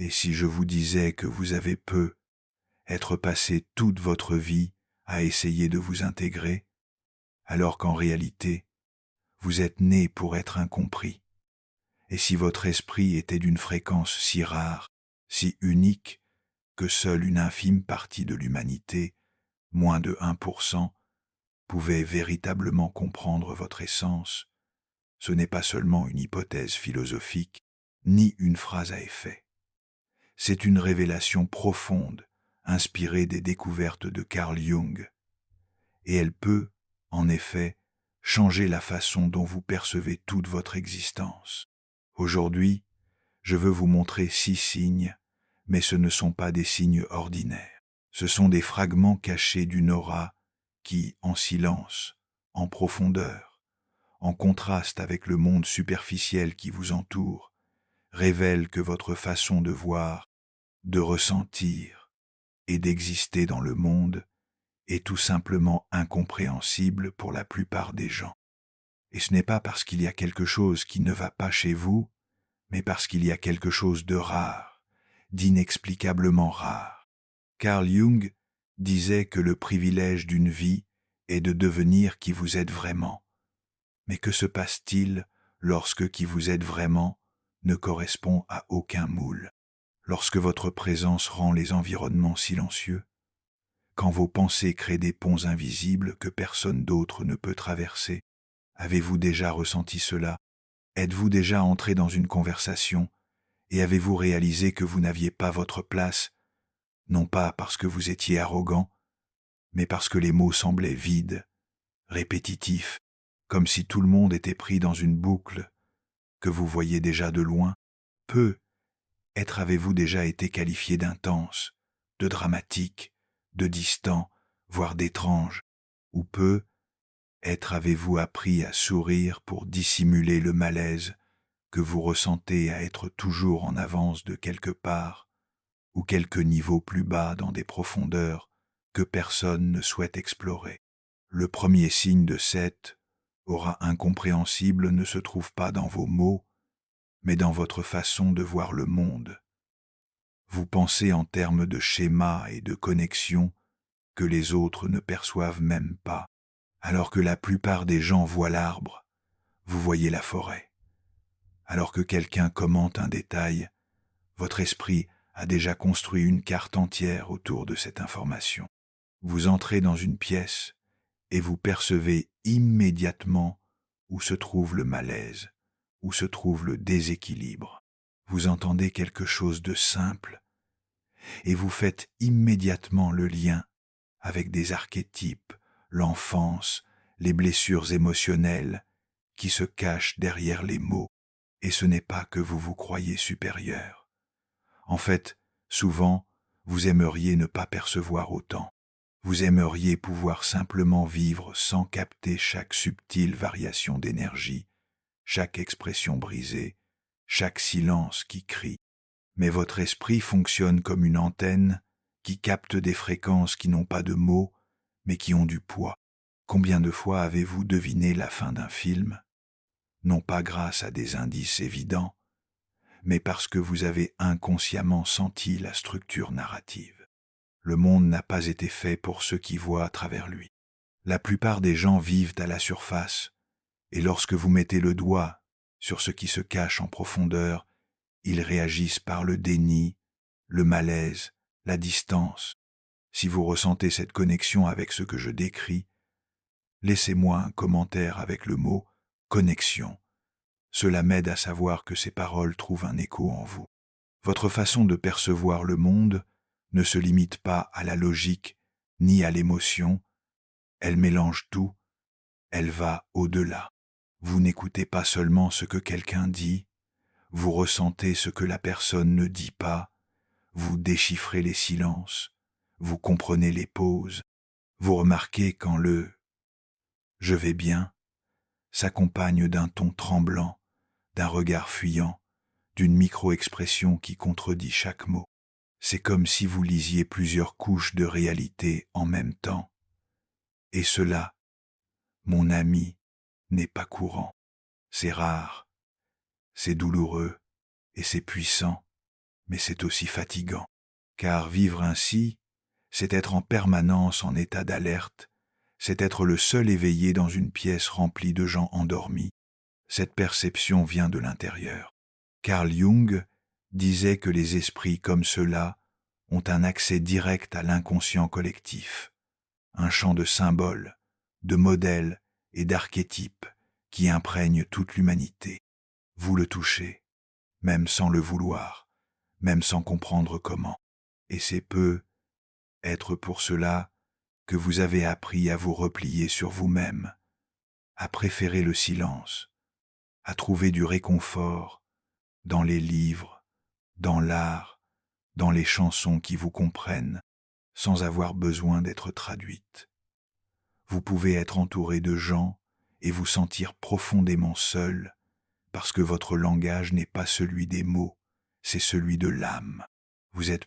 Et si je vous disais que vous avez être passé toute votre vie à essayer de vous intégrer, alors qu'en réalité, vous êtes né pour être incompris. Et si votre esprit était d'une fréquence si rare, si unique, que seule une infime partie de l'humanité, moins de 1%, pouvait véritablement comprendre votre essence, ce n'est pas seulement une hypothèse philosophique, ni une phrase à effet. C'est une révélation profonde, inspirée des découvertes de Carl Jung, et elle peut, en effet, changer la façon dont vous percevez toute votre existence. Aujourd'hui, je veux vous montrer 6 signes, mais ce ne sont pas des signes ordinaires. Ce sont des fragments cachés d'une aura qui, en silence, en profondeur, en contraste avec le monde superficiel qui vous entoure, révèlent que votre façon de voir, de ressentir et d'exister dans le monde est tout simplement incompréhensible pour la plupart des gens. Et ce n'est pas parce qu'il y a quelque chose qui ne va pas chez vous, mais parce qu'il y a quelque chose de rare, d'inexplicablement rare. Carl Jung disait que le privilège d'une vie est de devenir qui vous êtes vraiment. Mais que se passe-t-il lorsque qui vous êtes vraiment ne correspond à aucun moule? Lorsque votre présence rend les environnements silencieux? Quand vos pensées créent des ponts invisibles que personne d'autre ne peut traverser? Avez-vous déjà ressenti cela? Êtes-vous déjà entré dans une conversation et avez-vous réalisé que vous n'aviez pas votre place, non pas parce que vous étiez arrogant, mais parce que les mots semblaient vides, répétitifs, comme si tout le monde était pris dans une boucle que vous voyez déjà de loin? Avez-vous déjà été qualifié d'intense, de dramatique, de distant, voire d'étrange? Ou avez-vous appris à sourire pour dissimuler le malaise que vous ressentez à être toujours en avance de quelque part, ou quelques niveaux plus bas dans des profondeurs que personne ne souhaite explorer? Le premier signe de cette aura incompréhensible ne se trouve pas dans vos mots, mais dans votre façon de voir le monde. Vous pensez en termes de schémas et de connexions que les autres ne perçoivent même pas. Alors que la plupart des gens voient l'arbre, vous voyez la forêt. Alors que quelqu'un commente un détail, votre esprit a déjà construit une carte entière autour de cette information. Vous entrez dans une pièce et vous percevez immédiatement où se trouve le malaise, où se trouve le déséquilibre. Vous entendez quelque chose de simple et vous faites immédiatement le lien avec des archétypes, l'enfance, les blessures émotionnelles qui se cachent derrière les mots. Et ce n'est pas que vous vous croyez supérieur. En fait, souvent, vous aimeriez ne pas percevoir autant. Vous aimeriez pouvoir simplement vivre sans capter chaque subtile variation d'énergie, chaque expression brisée, chaque silence qui crie. Mais votre esprit fonctionne comme une antenne qui capte des fréquences qui n'ont pas de mots, mais qui ont du poids. Combien de fois avez-vous deviné la fin d'un film? Non pas grâce à des indices évidents, mais parce que vous avez inconsciemment senti la structure narrative. Le monde n'a pas été fait pour ceux qui voient à travers lui. La plupart des gens vivent à la surface, et lorsque vous mettez le doigt sur ce qui se cache en profondeur, ils réagissent par le déni, le malaise, la distance. Si vous ressentez cette connexion avec ce que je décris, laissez-moi un commentaire avec le mot « connexion ». Cela m'aide à savoir que ces paroles trouvent un écho en vous. Votre façon de percevoir le monde ne se limite pas à la logique ni à l'émotion, elle mélange tout, elle va au-delà. Vous n'écoutez pas seulement ce que quelqu'un dit, vous ressentez ce que la personne ne dit pas, vous déchiffrez les silences, vous comprenez les pauses, vous remarquez quand le « je vais bien » s'accompagne d'un ton tremblant, d'un regard fuyant, d'une micro-expression qui contredit chaque mot. C'est comme si vous lisiez plusieurs couches de réalité en même temps. Et cela, mon ami, n'est pas courant. C'est rare, c'est douloureux et c'est puissant, mais c'est aussi fatigant, car vivre ainsi, c'est être en permanence en état d'alerte, c'est être le seul éveillé dans une pièce remplie de gens endormis. Cette perception vient de l'intérieur. Carl Jung disait que les esprits comme ceux-là ont un accès direct à l'inconscient collectif, un champ de symboles, de modèles et d'archétypes qui imprègne toute l'humanité. Vous le touchez, même sans le vouloir, même sans comprendre comment. Et c'est être pour cela que vous avez appris à vous replier sur vous-même, à préférer le silence, à trouver du réconfort dans les livres, dans l'art, dans les chansons qui vous comprennent, sans avoir besoin d'être traduites. Vous pouvez être entouré de gens et vous sentir profondément seul, parce que votre langage n'est pas celui des mots, c'est celui de l'âme. Vous êtes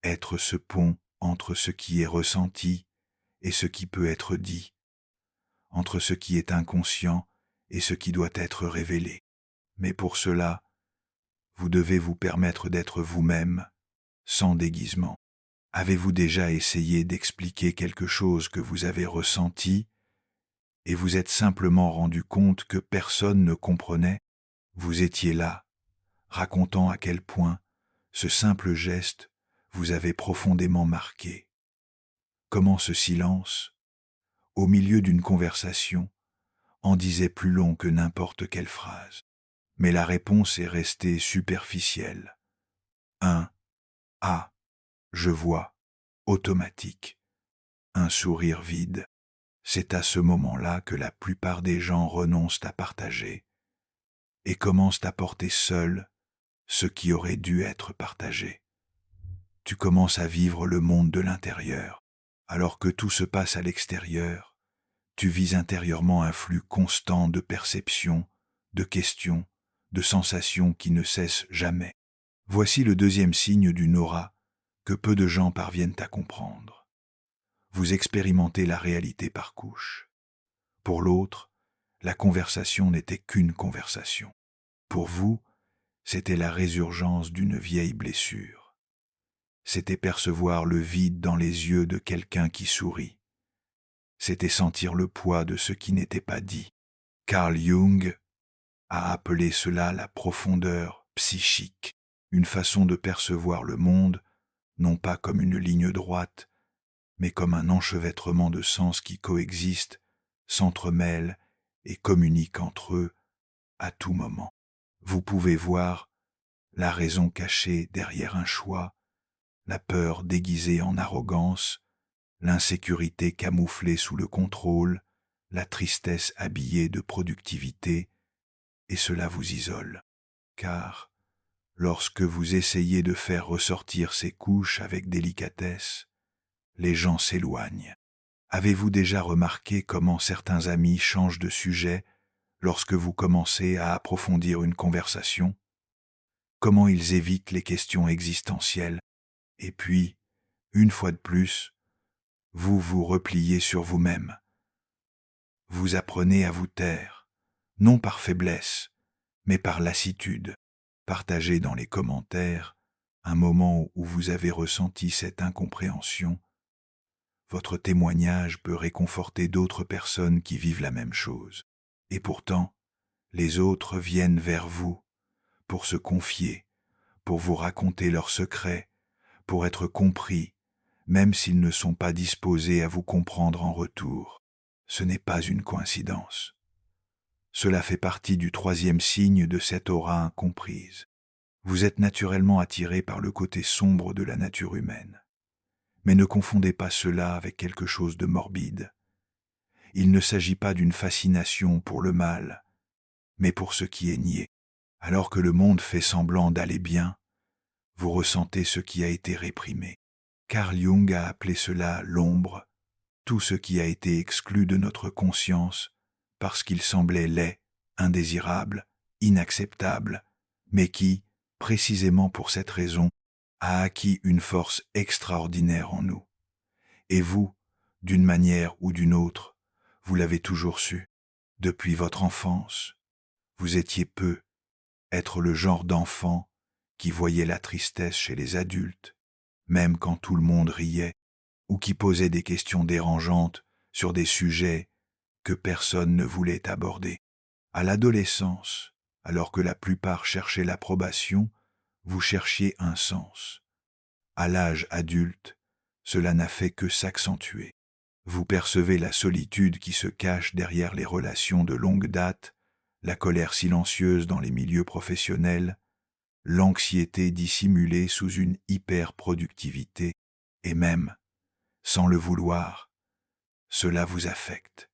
être ce pont entre ce qui est ressenti et ce qui peut être dit, entre ce qui est inconscient et ce qui doit être révélé. Mais pour cela, vous devez vous permettre d'être vous-même, sans déguisement. Avez-vous déjà essayé d'expliquer quelque chose que vous avez ressenti et vous êtes simplement rendu compte que personne ne comprenait? Vous étiez là, racontant à quel point ce simple geste vous avait profondément marqué. Comment ce silence, au milieu d'une conversation, en disait plus long que n'importe quelle phrase. Mais la réponse est restée superficielle. Ah, je vois, automatique, un sourire vide. C'est à ce moment-là que la plupart des gens renoncent à partager et commencent à porter seuls ce qui aurait dû être partagé. Tu commences à vivre le monde de l'intérieur, alors que tout se passe à l'extérieur. Tu vis intérieurement un flux constant de perceptions, de questions, de sensations qui ne cessent jamais. Voici le deuxième signe d'une aura que peu de gens parviennent à comprendre. Vous expérimentez la réalité par couches. Pour l'autre, la conversation n'était qu'une conversation. Pour vous, c'était la résurgence d'une vieille blessure. C'était percevoir le vide dans les yeux de quelqu'un qui sourit. C'était sentir le poids de ce qui n'était pas dit. Carl Jung a appelé cela la profondeur psychique, une façon de percevoir le monde, non pas comme une ligne droite, mais comme un enchevêtrement de sens qui coexistent, s'entremêlent et communiquent entre eux à tout moment. Vous pouvez voir la raison cachée derrière un choix, la peur déguisée en arrogance, l'insécurité camouflée sous le contrôle, la tristesse habillée de productivité, et cela vous isole. Car, lorsque vous essayez de faire ressortir ces couches avec délicatesse, les gens s'éloignent. Avez-vous déjà remarqué comment certains amis changent de sujet lorsque vous commencez à approfondir une conversation? Comment ils évitent les questions existentielles? Et puis, une fois de plus, vous vous repliez sur vous-même. Vous apprenez à vous taire, non par faiblesse, mais par lassitude. Partagez dans les commentaires un moment où vous avez ressenti cette incompréhension. Votre témoignage peut réconforter d'autres personnes qui vivent la même chose. Et pourtant, les autres viennent vers vous pour se confier, pour vous raconter leurs secrets, pour être compris, même s'ils ne sont pas disposés à vous comprendre en retour. Ce n'est pas une coïncidence. Cela fait partie du troisième signe de cette aura incomprise. Vous êtes naturellement attiré par le côté sombre de la nature humaine. Mais ne confondez pas cela avec quelque chose de morbide. Il ne s'agit pas d'une fascination pour le mal, mais pour ce qui est nié. Alors que le monde fait semblant d'aller bien, vous ressentez ce qui a été réprimé. Carl Jung a appelé cela l'ombre, tout ce qui a été exclu de notre conscience parce qu'il semblait laid, indésirable, inacceptable, mais qui, précisément pour cette raison, a acquis une force extraordinaire en nous. Et vous, d'une manière ou d'une autre, vous l'avez toujours su. Depuis votre enfance, vous étiez être le genre d'enfant qui voyait la tristesse chez les adultes, même quand tout le monde riait, ou qui posait des questions dérangeantes sur des sujets que personne ne voulait aborder. À l'adolescence, alors que la plupart cherchaient l'approbation, vous cherchiez un sens. À l'âge adulte, cela n'a fait que s'accentuer. Vous percevez la solitude qui se cache derrière les relations de longue date, la colère silencieuse dans les milieux professionnels, l'anxiété dissimulée sous une hyper-productivité, et même, sans le vouloir, cela vous affecte,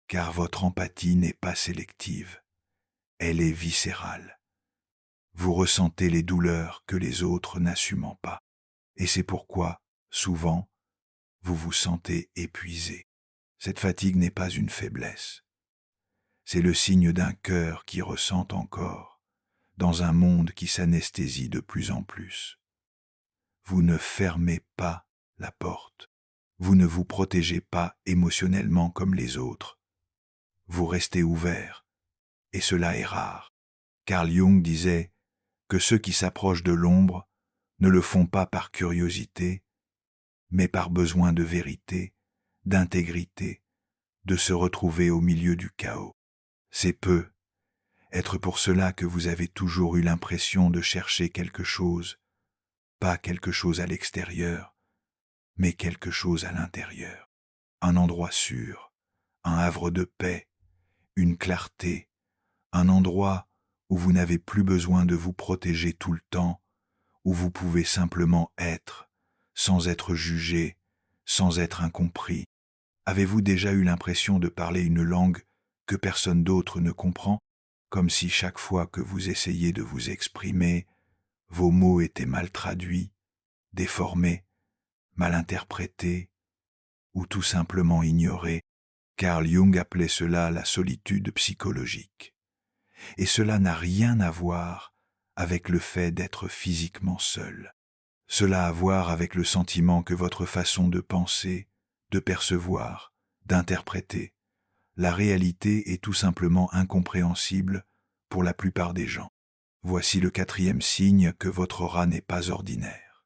car votre empathie n'est pas sélective, elle est viscérale. Vous ressentez les douleurs que les autres n'assumant pas, et c'est pourquoi, souvent, vous vous sentez épuisé. Cette fatigue n'est pas une faiblesse, c'est le signe d'un cœur qui ressent encore, dans un monde qui s'anesthésie de plus en plus. Vous ne fermez pas la porte, vous ne vous protégez pas émotionnellement comme les autres, vous restez ouvert, et cela est rare. Carl Jung disait que ceux qui s'approchent de l'ombre ne le font pas par curiosité, mais par besoin de vérité, d'intégrité, de se retrouver au milieu du chaos. C'est peu, être pour cela que vous avez toujours eu l'impression de chercher quelque chose, pas quelque chose à l'extérieur, mais quelque chose à l'intérieur. Un endroit sûr, un havre de paix, une clarté, un endroit où vous n'avez plus besoin de vous protéger tout le temps, où vous pouvez simplement être, sans être jugé, sans être incompris. Avez-vous déjà eu l'impression de parler une langue que personne d'autre ne comprend, comme si chaque fois que vous essayez de vous exprimer, vos mots étaient mal traduits, déformés, mal interprétés, ou tout simplement ignorés? Carl Jung appelait cela la solitude psychologique. Et cela n'a rien à voir avec le fait d'être physiquement seul. Cela a à voir avec le sentiment que votre façon de penser, de percevoir, d'interpréter, la réalité est tout simplement incompréhensible pour la plupart des gens. Voici le 4e signe que votre aura n'est pas ordinaire.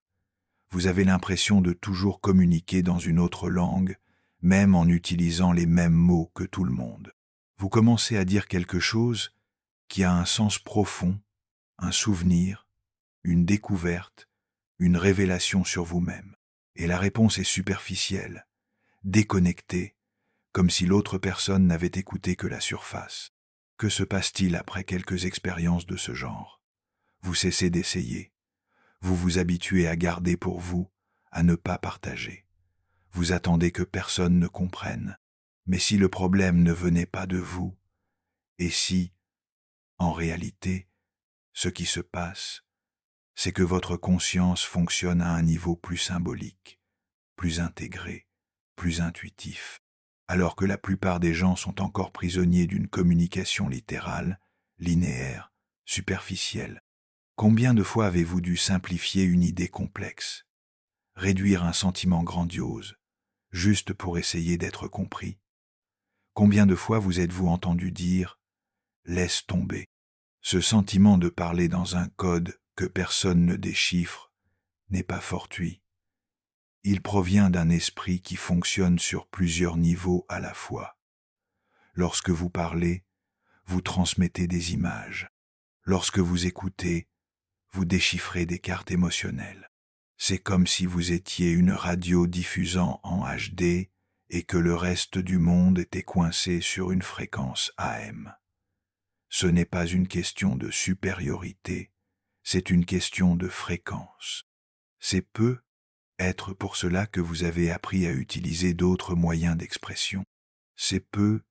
Vous avez l'impression de toujours communiquer dans une autre langue, même en utilisant les mêmes mots que tout le monde. Vous commencez à dire quelque chose qui a un sens profond, un souvenir, une découverte, une révélation sur vous-même. Et la réponse est superficielle, déconnectée, comme si l'autre personne n'avait écouté que la surface. Que se passe-t-il après quelques expériences de ce genre? Vous cessez d'essayer. Vous vous habituez à garder pour vous, à ne pas partager. Vous attendez que personne ne comprenne. Mais si le problème ne venait pas de vous, et si, en réalité, ce qui se passe, c'est que votre conscience fonctionne à un niveau plus symbolique, plus intégré, plus intuitif, alors que la plupart des gens sont encore prisonniers d'une communication littérale, linéaire, superficielle. Combien de fois avez-vous dû simplifier une idée complexe, réduire un sentiment grandiose, juste pour essayer d'être compris? Combien de fois vous êtes-vous entendu dire « laisse tomber ». Ce sentiment de parler dans un code que personne ne déchiffre n'est pas fortuit. Il provient d'un esprit qui fonctionne sur plusieurs niveaux à la fois. Lorsque vous parlez, vous transmettez des images. Lorsque vous écoutez, vous déchiffrez des cartes émotionnelles. C'est comme si vous étiez une radio diffusant en HD et que le reste du monde était coincé sur une fréquence AM. Ce n'est pas une question de supériorité, c'est une question de fréquence. C'est peu être pour cela que vous avez appris à utiliser d'autres moyens d'expression. C'est peu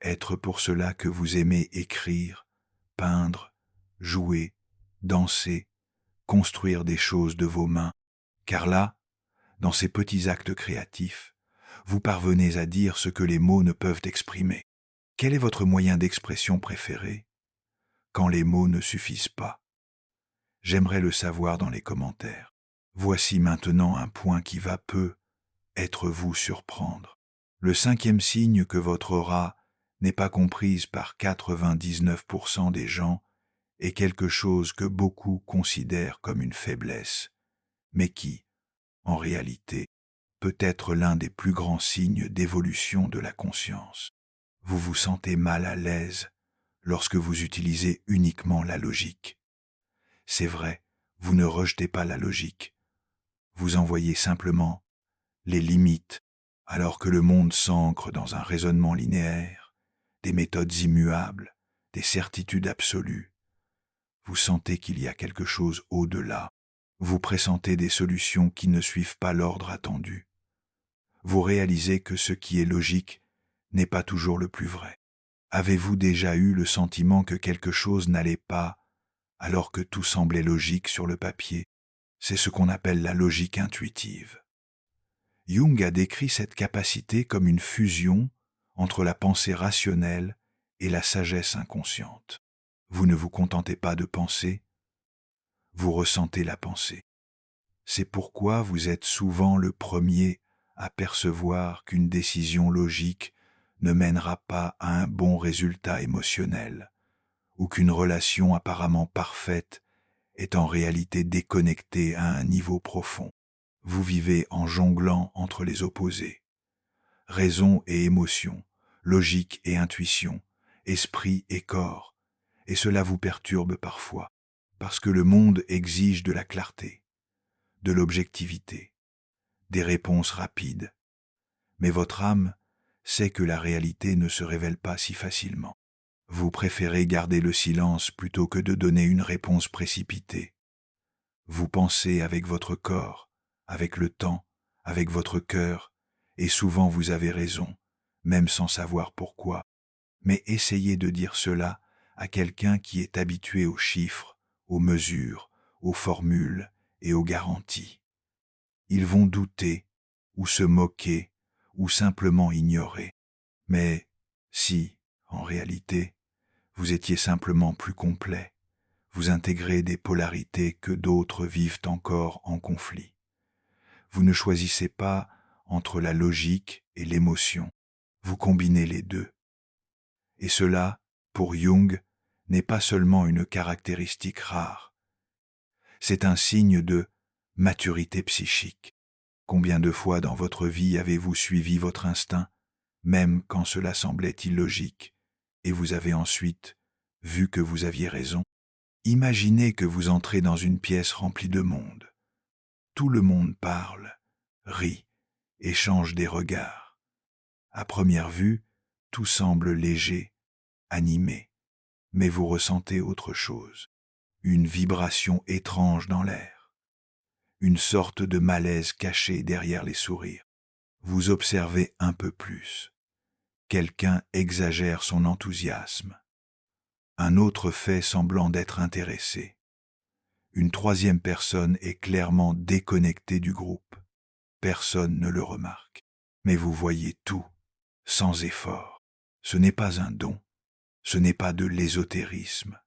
être pour cela que vous aimez écrire, peindre, jouer, danser, construire des choses de vos mains, car là, dans ces petits actes créatifs, vous parvenez à dire ce que les mots ne peuvent exprimer. Quel est votre moyen d'expression préféré quand les mots ne suffisent pas? J'aimerais le savoir dans les commentaires. Voici maintenant un point qui va peu être vous surprendre. Le 5e signe que votre aura n'est pas comprise par 99% des gens est quelque chose que beaucoup considèrent comme une faiblesse, mais qui, en réalité, peut être l'un des plus grands signes d'évolution de la conscience. Vous vous sentez mal à l'aise lorsque vous utilisez uniquement la logique. C'est vrai, vous ne rejetez pas la logique, vous en voyez simplement les limites, alors que le monde s'ancre dans un raisonnement linéaire, des méthodes immuables, des certitudes absolues. Vous sentez qu'il y a quelque chose au-delà. Vous pressentez des solutions qui ne suivent pas l'ordre attendu. Vous réalisez que ce qui est logique n'est pas toujours le plus vrai. Avez-vous déjà eu le sentiment que quelque chose n'allait pas alors que tout semblait logique sur le papier? C'est ce qu'on appelle la logique intuitive. Jung a décrit cette capacité comme une fusion entre la pensée rationnelle et la sagesse inconsciente. Vous ne vous contentez pas de penser, vous ressentez la pensée. C'est pourquoi vous êtes souvent le premier à percevoir qu'une décision logique ne mènera pas à un bon résultat émotionnel, ou qu'une relation apparemment parfaite est en réalité déconnectée à un niveau profond. Vous vivez en jonglant entre les opposés. Raison et émotion, logique et intuition, esprit et corps, et cela vous perturbe parfois, parce que le monde exige de la clarté, de l'objectivité, des réponses rapides. Mais votre âme sait que la réalité ne se révèle pas si facilement. Vous préférez garder le silence plutôt que de donner une réponse précipitée. Vous pensez avec votre corps, avec le temps, avec votre cœur, et souvent vous avez raison, même sans savoir pourquoi. Mais essayez de dire cela à quelqu'un qui est habitué aux chiffres, aux mesures, aux formules et aux garanties. Ils vont douter, ou se moquer, ou simplement ignorer. Mais si, en réalité, vous étiez simplement plus complet, vous intégrez des polarités que d'autres vivent encore en conflit. Vous ne choisissez pas entre la logique et l'émotion, vous combinez les deux. Et cela, pour Jung, n'est pas seulement une caractéristique rare, c'est un signe de maturité psychique. Combien de fois dans votre vie avez-vous suivi votre instinct, même quand cela semblait illogique, et vous avez ensuite vu que vous aviez raison? Imaginez que vous entrez dans une pièce remplie de monde. Tout le monde parle, rit, échange des regards. À première vue, tout semble léger, animé, mais vous ressentez autre chose, une vibration étrange dans l'air, une sorte de malaise caché derrière les sourires. Vous observez un peu plus. Quelqu'un exagère son enthousiasme. Un autre fait semblant d'être intéressé. Une troisième personne est clairement déconnectée du groupe. Personne ne le remarque. Mais vous voyez tout, sans effort. Ce n'est pas un don, ce n'est pas de l'ésotérisme.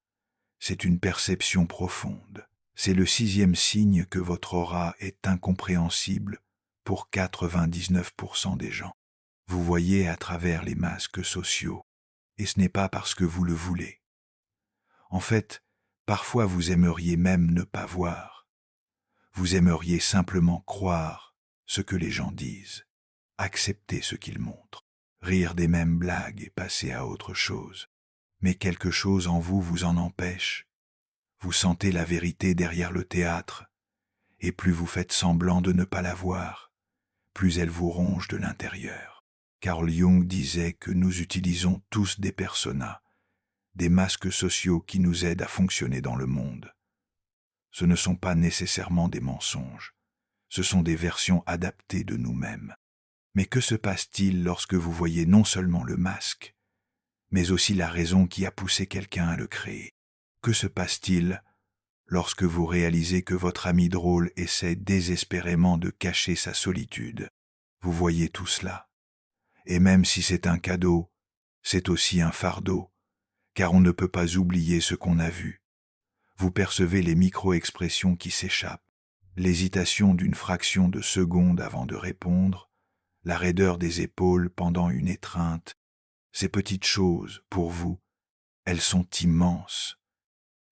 C'est une perception profonde. C'est le sixième signe que votre aura est incompréhensible pour 99% des gens. Vous voyez à travers les masques sociaux, et ce n'est pas parce que vous le voulez. En fait, parfois vous aimeriez même ne pas voir. Vous aimeriez simplement croire ce que les gens disent, accepter ce qu'ils montrent, rire des mêmes blagues et passer à autre chose. Mais quelque chose en vous vous en empêche. Vous sentez la vérité derrière le théâtre, et plus vous faites semblant de ne pas la voir, plus elle vous ronge de l'intérieur. Carl Jung disait que nous utilisons tous des personas, des masques sociaux qui nous aident à fonctionner dans le monde. Ce ne sont pas nécessairement des mensonges, ce sont des versions adaptées de nous-mêmes. Mais que se passe-t-il lorsque vous voyez non seulement le masque, mais aussi la raison qui a poussé quelqu'un à le créer? Que se passe-t-il lorsque vous réalisez que votre ami drôle essaie désespérément de cacher sa solitude? Vous voyez tout cela. Et même si c'est un cadeau, c'est aussi un fardeau, car on ne peut pas oublier ce qu'on a vu. Vous percevez les micro-expressions qui s'échappent, l'hésitation d'une fraction de seconde avant de répondre, la raideur des épaules pendant une étreinte. Ces petites choses, pour vous, elles sont immenses.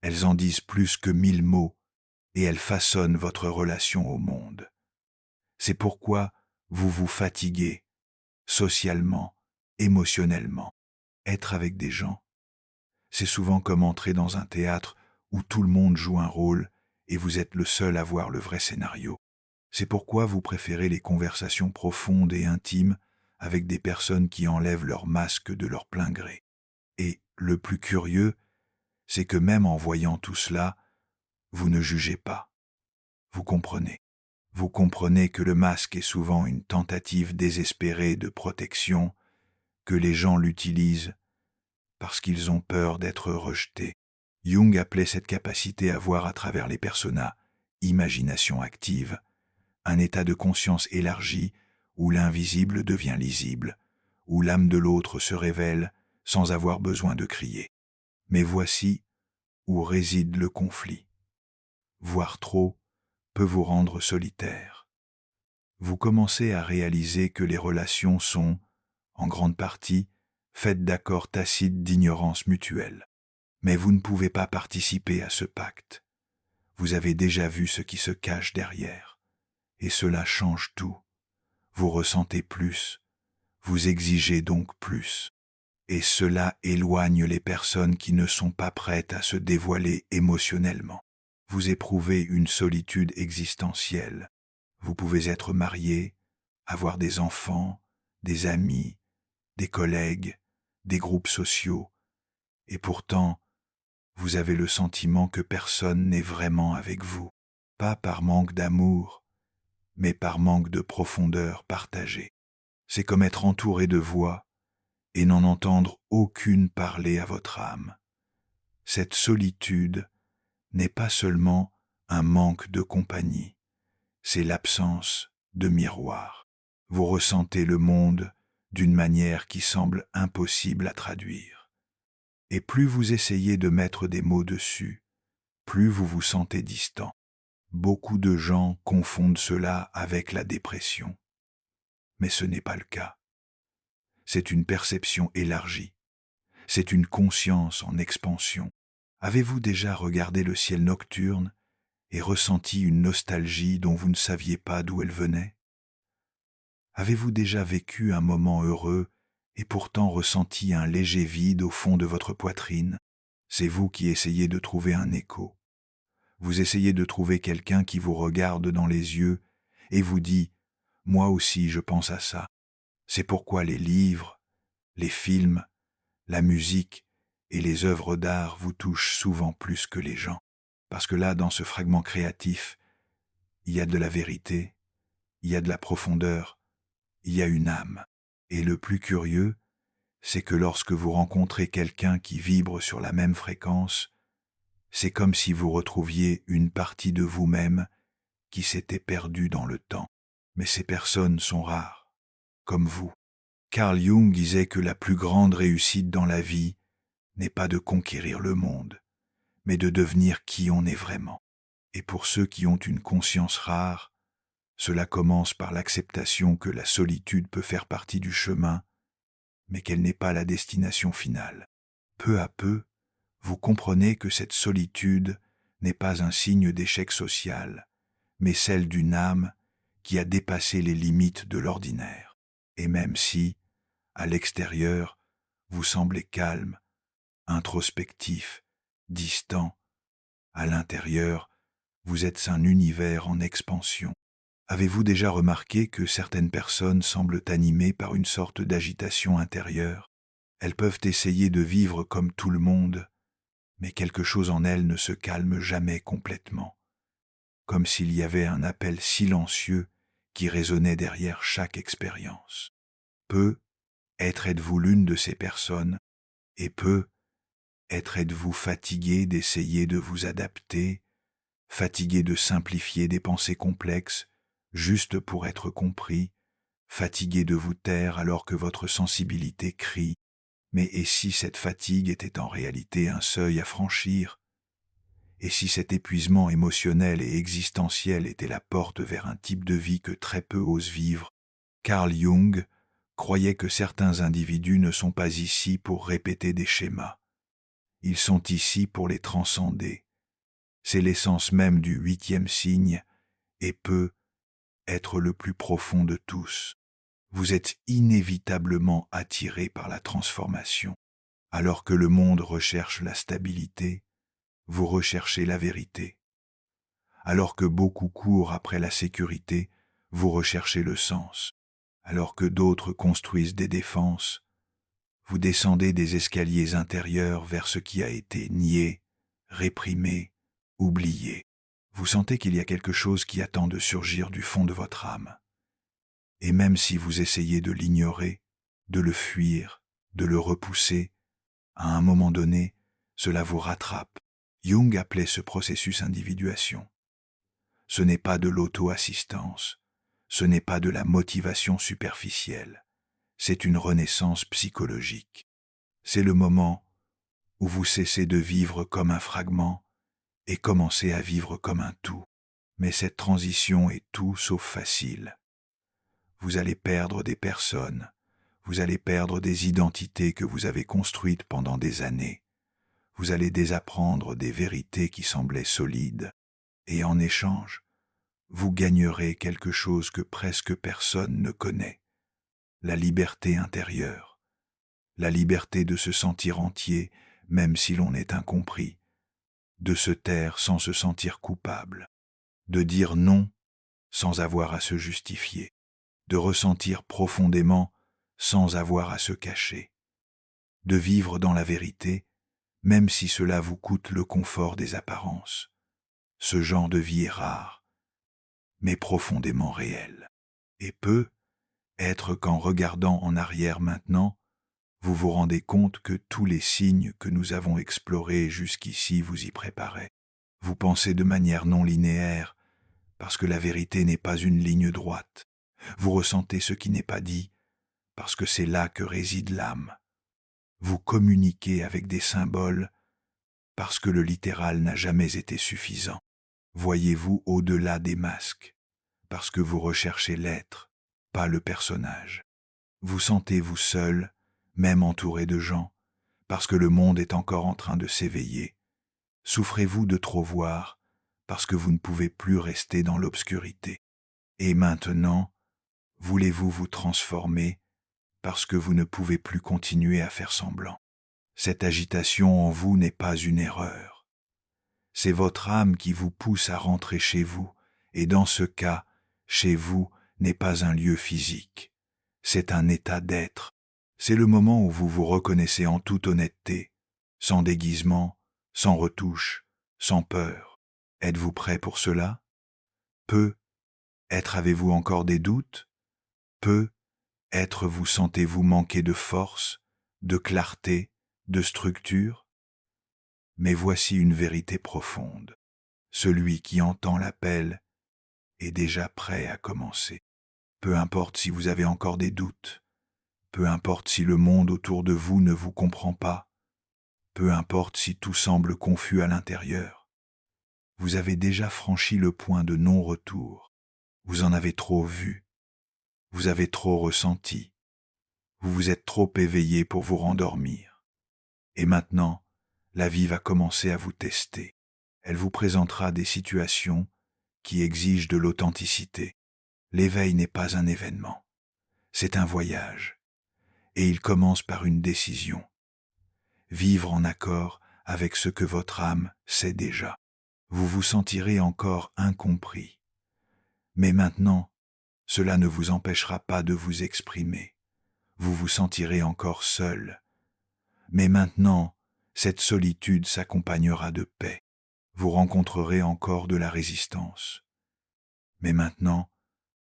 Elles en disent plus que 1000 mots et elles façonnent votre relation au monde. C'est pourquoi vous vous fatiguez, socialement, émotionnellement. Être avec des gens, c'est souvent comme entrer dans un théâtre où tout le monde joue un rôle et vous êtes le seul à voir le vrai scénario. C'est pourquoi vous préférez les conversations profondes et intimes avec des personnes qui enlèvent leur masque de leur plein gré. Et le plus curieux, c'est que même en voyant tout cela, vous ne jugez pas. Vous comprenez. Vous comprenez que le masque est souvent une tentative désespérée de protection, que les gens l'utilisent parce qu'ils ont peur d'être rejetés. Jung appelait cette capacité à voir à travers les personas imagination active, un état de conscience élargi où l'invisible devient lisible, où l'âme de l'autre se révèle sans avoir besoin de crier. Mais voici où réside le conflit. Voir trop peut vous rendre solitaire. Vous commencez à réaliser que les relations sont, en grande partie, faites d'accords tacites d'ignorance mutuelle. Mais vous ne pouvez pas participer à ce pacte. Vous avez déjà vu ce qui se cache derrière. Et cela change tout. Vous ressentez plus. Vous exigez donc plus. Et cela éloigne les personnes qui ne sont pas prêtes à se dévoiler émotionnellement. Vous éprouvez une solitude existentielle. Vous pouvez être marié, avoir des enfants, des amis, des collègues, des groupes sociaux, et pourtant, vous avez le sentiment que personne n'est vraiment avec vous, pas par manque d'amour, mais par manque de profondeur partagée. C'est comme être entouré de voix et n'en entendre aucune parler à votre âme. Cette solitude n'est pas seulement un manque de compagnie, c'est l'absence de miroir. Vous ressentez le monde d'une manière qui semble impossible à traduire. Et plus vous essayez de mettre des mots dessus, plus vous vous sentez distant. Beaucoup de gens confondent cela avec la dépression. Mais ce n'est pas le cas. C'est une perception élargie. C'est une conscience en expansion. Avez-vous déjà regardé le ciel nocturne et ressenti une nostalgie dont vous ne saviez pas d'où elle venait? Avez-vous déjà vécu un moment heureux et pourtant ressenti un léger vide au fond de votre poitrine? C'est vous qui essayez de trouver un écho. Vous essayez de trouver quelqu'un qui vous regarde dans les yeux et vous dit « Moi aussi je pense à ça ». C'est pourquoi les livres, les films, la musique et les œuvres d'art vous touchent souvent plus que les gens. Parce que là, dans ce fragment créatif, il y a de la vérité, il y a de la profondeur, il y a une âme. Et le plus curieux, c'est que lorsque vous rencontrez quelqu'un qui vibre sur la même fréquence, c'est comme si vous retrouviez une partie de vous-même qui s'était perdue dans le temps. Mais ces personnes sont rares, comme vous. Carl Jung disait que la plus grande réussite dans la vie n'est pas de conquérir le monde, mais de devenir qui on est vraiment. Et pour ceux qui ont une conscience rare, cela commence par l'acceptation que la solitude peut faire partie du chemin, mais qu'elle n'est pas la destination finale. Peu à peu, vous comprenez que cette solitude n'est pas un signe d'échec social, mais celle d'une âme qui a dépassé les limites de l'ordinaire. Et même si, à l'extérieur, vous semblez calme, introspectif, distant, à l'intérieur, vous êtes un univers en expansion. Avez-vous déjà remarqué que certaines personnes semblent animées par une sorte d'agitation intérieure? Elles peuvent essayer de vivre comme tout le monde, mais quelque chose en elles ne se calme jamais complètement, comme s'il y avait un appel silencieux qui résonnait derrière chaque expérience. Peut-être êtes-vous l'une de ces personnes, et peut-être êtes-vous fatigué d'essayer de vous adapter, fatigué de simplifier des pensées complexes, juste pour être compris, fatigué de vous taire alors que votre sensibilité crie. Mais et si cette fatigue était en réalité un seuil à franchir? Et si cet épuisement émotionnel et existentiel était la porte vers un type de vie que très peu osent vivre? Carl Jung croyait que certains individus ne sont pas ici pour répéter des schémas. Ils sont ici pour les transcender. C'est l'essence même du 8e signe et peut être le plus profond de tous. Vous êtes inévitablement attiré par la transformation. Alors que le monde recherche la stabilité, vous recherchez la vérité. Alors que beaucoup courent après la sécurité, vous recherchez le sens. Alors que d'autres construisent des défenses, vous descendez des escaliers intérieurs vers ce qui a été nié, réprimé, oublié. Vous sentez qu'il y a quelque chose qui attend de surgir du fond de votre âme. Et même si vous essayez de l'ignorer, de le fuir, de le repousser, à un moment donné, cela vous rattrape. Jung appelait ce processus individuation. Ce n'est pas de l'auto-assistance, ce n'est pas de la motivation superficielle, c'est une renaissance psychologique. C'est le moment où vous cessez de vivre comme un fragment et commencez à vivre comme un tout. Mais cette transition est tout sauf facile. Vous allez perdre des personnes, vous allez perdre des identités que vous avez construites pendant des années. Vous allez désapprendre des vérités qui semblaient solides, et en échange, vous gagnerez quelque chose que presque personne ne connaît, la liberté intérieure, la liberté de se sentir entier même si l'on est incompris, de se taire sans se sentir coupable, de dire non sans avoir à se justifier, de ressentir profondément sans avoir à se cacher, de vivre dans la vérité même si cela vous coûte le confort des apparences. Ce genre de vie est rare, mais profondément réel, et peut être qu'en regardant en arrière maintenant, vous vous rendez compte que tous les signes que nous avons explorés jusqu'ici vous y préparaient. Vous pensez de manière non linéaire, parce que la vérité n'est pas une ligne droite. Vous ressentez ce qui n'est pas dit, parce que c'est là que réside l'âme. Vous communiquez avec des symboles, parce que le littéral n'a jamais été suffisant. Voyez-vous au-delà des masques, parce que vous recherchez l'être, pas le personnage. Vous sentez-vous seul, même entouré de gens, parce que le monde est encore en train de s'éveiller. Souffrez-vous de trop voir, parce que vous ne pouvez plus rester dans l'obscurité. Et maintenant, voulez-vous vous transformer, parce que vous ne pouvez plus continuer à faire semblant. Cette agitation en vous n'est pas une erreur. C'est votre âme qui vous pousse à rentrer chez vous, et dans ce cas, chez vous n'est pas un lieu physique. C'est un état d'être. C'est le moment où vous vous reconnaissez en toute honnêteté, sans déguisement, sans retouche, sans peur. Êtes-vous prêt pour cela? Peut-être avez-vous encore des doutes? Peut-être vous sentez-vous manquer de force, de clarté, de structure? Mais voici une vérité profonde. Celui qui entend l'appel est déjà prêt à commencer. Peu importe si vous avez encore des doutes, peu importe si le monde autour de vous ne vous comprend pas, peu importe si tout semble confus à l'intérieur, vous avez déjà franchi le point de non-retour. Vous en avez trop vu, vous avez trop ressenti, vous vous êtes trop éveillé pour vous rendormir. Et maintenant, la vie va commencer à vous tester. Elle vous présentera des situations qui exigent de l'authenticité. L'éveil n'est pas un événement, c'est un voyage. Et il commence par une décision. Vivre en accord avec ce que votre âme sait déjà. Vous vous sentirez encore incompris. Mais maintenant, cela ne vous empêchera pas de vous exprimer. Vous vous sentirez encore seul. Mais maintenant, cette solitude s'accompagnera de paix. Vous rencontrerez encore de la résistance. Mais maintenant,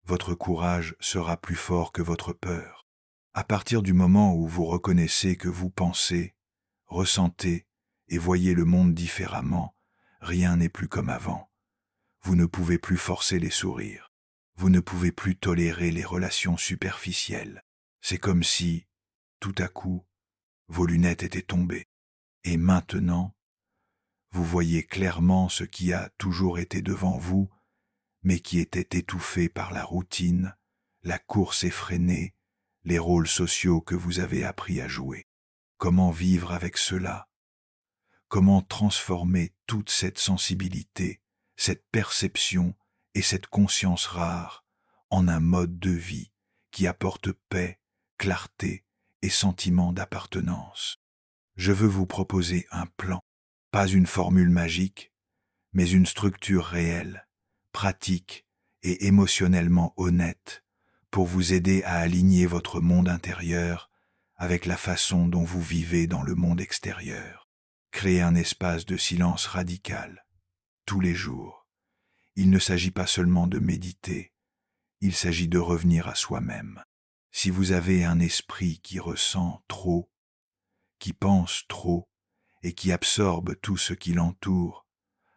votre courage sera plus fort que votre peur. À partir du moment où vous reconnaissez que vous pensez, ressentez et voyez le monde différemment, rien n'est plus comme avant. Vous ne pouvez plus forcer les sourires. Vous ne pouvez plus tolérer les relations superficielles. C'est comme si, tout à coup, vos lunettes étaient tombées. Et maintenant, vous voyez clairement ce qui a toujours été devant vous, mais qui était étouffé par la routine, la course effrénée, les rôles sociaux que vous avez appris à jouer. Comment vivre avec cela? comment transformer toute cette sensibilité, cette perception et cette conscience rare en un mode de vie qui apporte paix, clarté et sentiment d'appartenance. Je veux vous proposer un plan, pas une formule magique, mais une structure réelle, pratique et émotionnellement honnête pour vous aider à aligner votre monde intérieur avec la façon dont vous vivez dans le monde extérieur. Créer un espace de silence radical, tous les jours. Il ne s'agit pas seulement de méditer, il s'agit de revenir à soi-même. Si vous avez un esprit qui ressent trop, qui pense trop et qui absorbe tout ce qui l'entoure,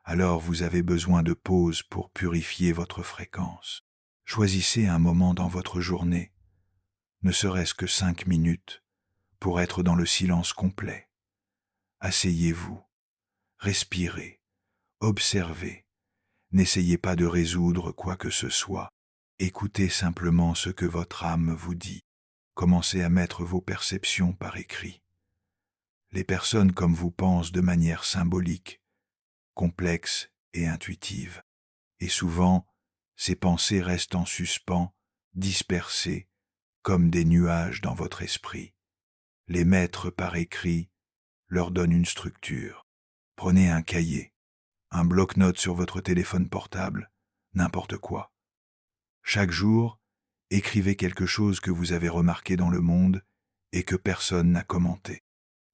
alors vous avez besoin de pause pour purifier votre fréquence. Choisissez un moment dans votre journée, ne serait-ce que 5 minutes, pour être dans le silence complet. Asseyez-vous, respirez, observez. N'essayez pas de résoudre quoi que ce soit. Écoutez simplement ce que votre âme vous dit. Commencez à mettre vos perceptions par écrit. Les personnes comme vous pensent de manière symbolique, complexe et intuitive. Et souvent, ces pensées restent en suspens, dispersées, comme des nuages dans votre esprit. Les mettre par écrit leur donne une structure. Prenez un cahier, un bloc-notes sur votre téléphone portable, n'importe quoi. Chaque jour, écrivez quelque chose que vous avez remarqué dans le monde et que personne n'a commenté.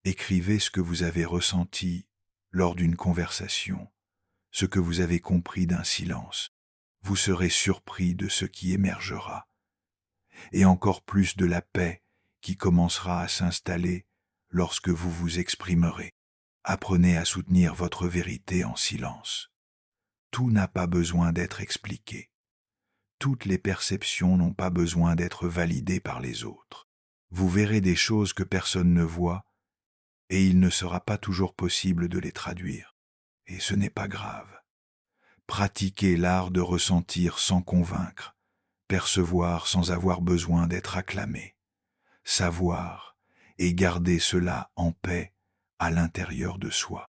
Écrivez ce que vous avez ressenti lors d'une conversation, ce que vous avez compris d'un silence. Vous serez surpris de ce qui émergera, et encore plus de la paix qui commencera à s'installer lorsque vous vous exprimerez. Apprenez à soutenir votre vérité en silence. Tout n'a pas besoin d'être expliqué. Toutes les perceptions n'ont pas besoin d'être validées par les autres. Vous verrez des choses que personne ne voit, et il ne sera pas toujours possible de les traduire. Et ce n'est pas grave. Pratiquez l'art de ressentir sans convaincre, percevoir sans avoir besoin d'être acclamé, savoir et garder cela en paix à l'intérieur de soi.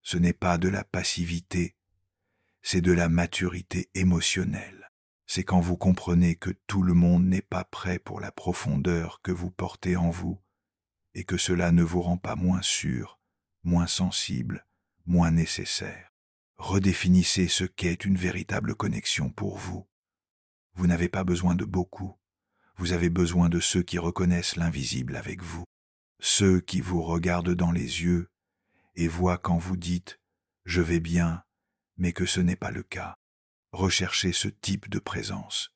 Ce n'est pas de la passivité, c'est de la maturité émotionnelle. C'est quand vous comprenez que tout le monde n'est pas prêt pour la profondeur que vous portez en vous, et que cela ne vous rend pas moins sûr, moins sensible, moins nécessaire. Redéfinissez ce qu'est une véritable connexion pour vous. Vous n'avez pas besoin de beaucoup, vous avez besoin de ceux qui reconnaissent l'invisible avec vous, ceux qui vous regardent dans les yeux et voient quand vous dites « je vais bien », mais que ce n'est pas le cas. Recherchez ce type de présence.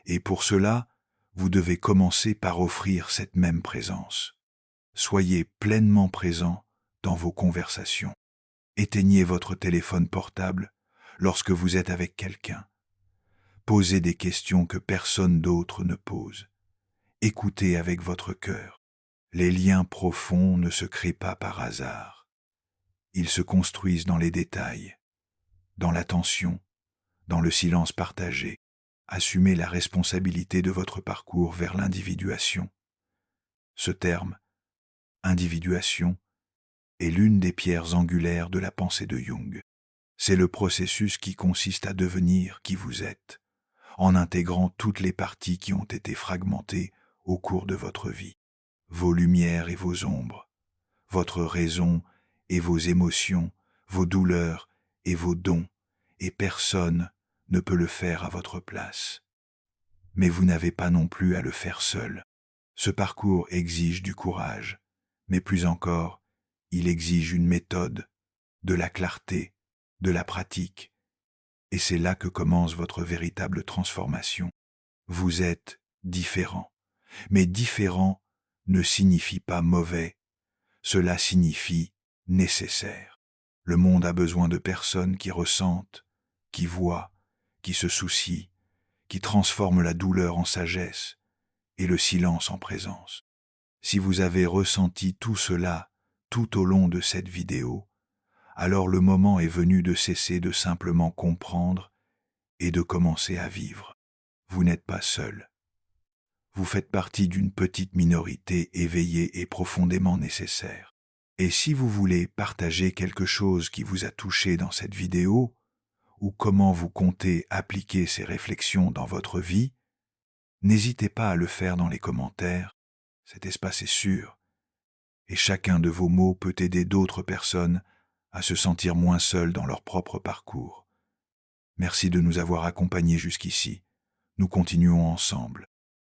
Et pour cela, vous devez commencer par offrir cette même présence. Soyez pleinement présent dans vos conversations. Éteignez votre téléphone portable lorsque vous êtes avec quelqu'un. Posez des questions que personne d'autre ne pose. Écoutez avec votre cœur. Les liens profonds ne se créent pas par hasard. Ils se construisent dans les détails, dans l'attention, dans le silence partagé. Assumez la responsabilité de votre parcours vers l'individuation. Ce terme, individuation, est l'une des pierres angulaires de la pensée de Jung. C'est le processus qui consiste à devenir qui vous êtes, en intégrant toutes les parties qui ont été fragmentées au cours de votre vie, vos lumières et vos ombres, votre raison et vos émotions, vos douleurs et vos dons, et personne ne peut le faire à votre place. Mais vous n'avez pas non plus à le faire seul. Ce parcours exige du courage, mais plus encore, il exige une méthode, de la clarté, de la pratique, et c'est là que commence votre véritable transformation. Vous êtes différent, mais différent ne signifie pas mauvais, cela signifie nécessaire. Le monde a besoin de personnes qui ressentent, qui voient, qui se soucient, qui transforment la douleur en sagesse et le silence en présence. Si vous avez ressenti tout cela tout au long de cette vidéo, alors le moment est venu de cesser de simplement comprendre et de commencer à vivre. Vous n'êtes pas seul. Vous faites partie d'une petite minorité éveillée et profondément nécessaire. Et si vous voulez partager quelque chose qui vous a touché dans cette vidéo, ou comment vous comptez appliquer ces réflexions dans votre vie, n'hésitez pas à le faire dans les commentaires. Cet espace est sûr, et chacun de vos mots peut aider d'autres personnes à se sentir moins seules dans leur propre parcours. Merci de nous avoir accompagnés jusqu'ici. Nous continuons ensemble.